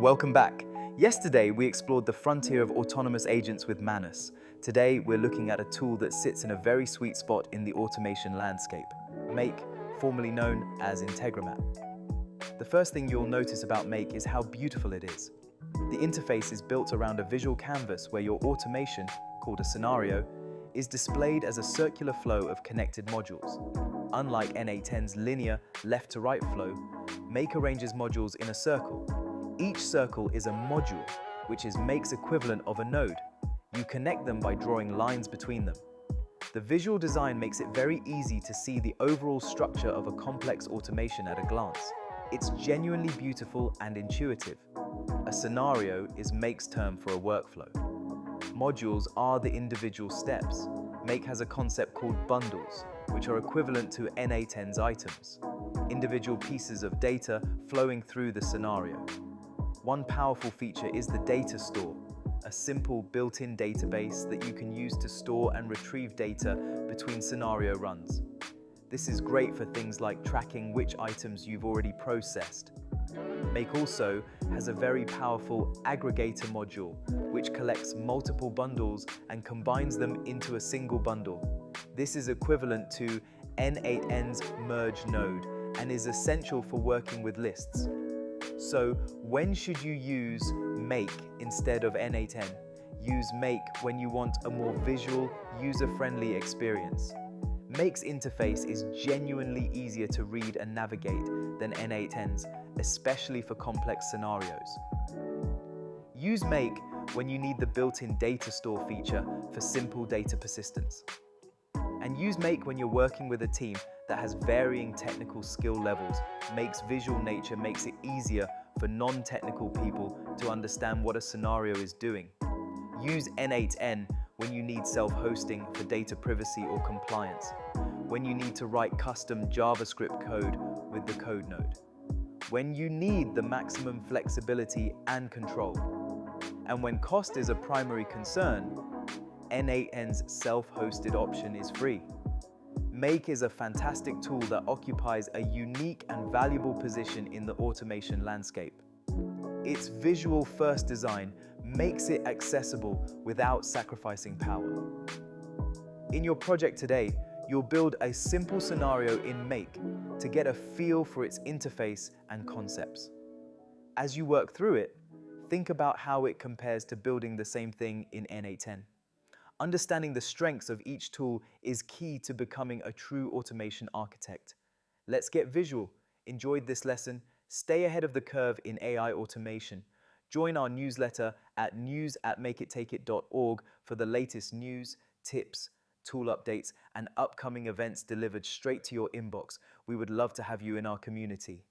Welcome back. Yesterday, we explored the frontier of autonomous agents with Manus. Today, we're looking at a tool that sits in a very sweet spot in the automation landscape, Make, formerly known as IntegraMAT. The first thing you'll notice about Make is how beautiful it is. The interface is built around a visual canvas where your automation, called a scenario, is displayed as a circular flow of connected modules. Unlike N8N's linear left-to-right flow, Make arranges modules in a circle. Each circle is a module, which is Make's equivalent of a node. You connect them by drawing lines between them. The visual design makes it very easy to see the overall structure of a complex automation at a glance. It's genuinely beautiful and intuitive. A scenario is Make's term for a workflow. Modules are the individual steps. Make has a concept called bundles, which are equivalent to N8N's items, individual pieces of data flowing through the scenario. One powerful feature is the data store, a simple built-in database that you can use to store and retrieve data between scenario runs. This is great for things like tracking which items you've already processed. Make also has a very powerful aggregator module, which collects multiple bundles and combines them into a single bundle. This is equivalent to N8N's merge node and is essential for working with lists. So when should you use Make instead of N8N? Use Make when you want a more visual, user-friendly experience. Make's interface is genuinely easier to read and navigate than N8N's, especially for complex scenarios. Use Make when you need the built-in data store feature for simple data persistence. And use Make when you're working with a team that has varying technical skill levels. Make's visual nature makes it easier for non-technical people to understand what a scenario is doing. Use N8N when you need self-hosting for data privacy or compliance, when you need to write custom JavaScript code with the code node, when you need the maximum flexibility and control, and when cost is a primary concern, N8N's self-hosted option is free. Make is a fantastic tool that occupies a unique and valuable position in the automation landscape. Its visual-first design makes it accessible without sacrificing power. In your project today, you'll build a simple scenario in Make to get a feel for its interface and concepts. As you work through it, think about how it compares to building the same thing in N8N. Understanding the strengths of each tool is key to becoming a true automation architect. Let's get visual. Enjoyed this lesson? Stay ahead of the curve in AI automation. Join our newsletter at news@makeittakeit.org for the latest news, tips, tool updates, and upcoming events delivered straight to your inbox. We would love to have you in our community.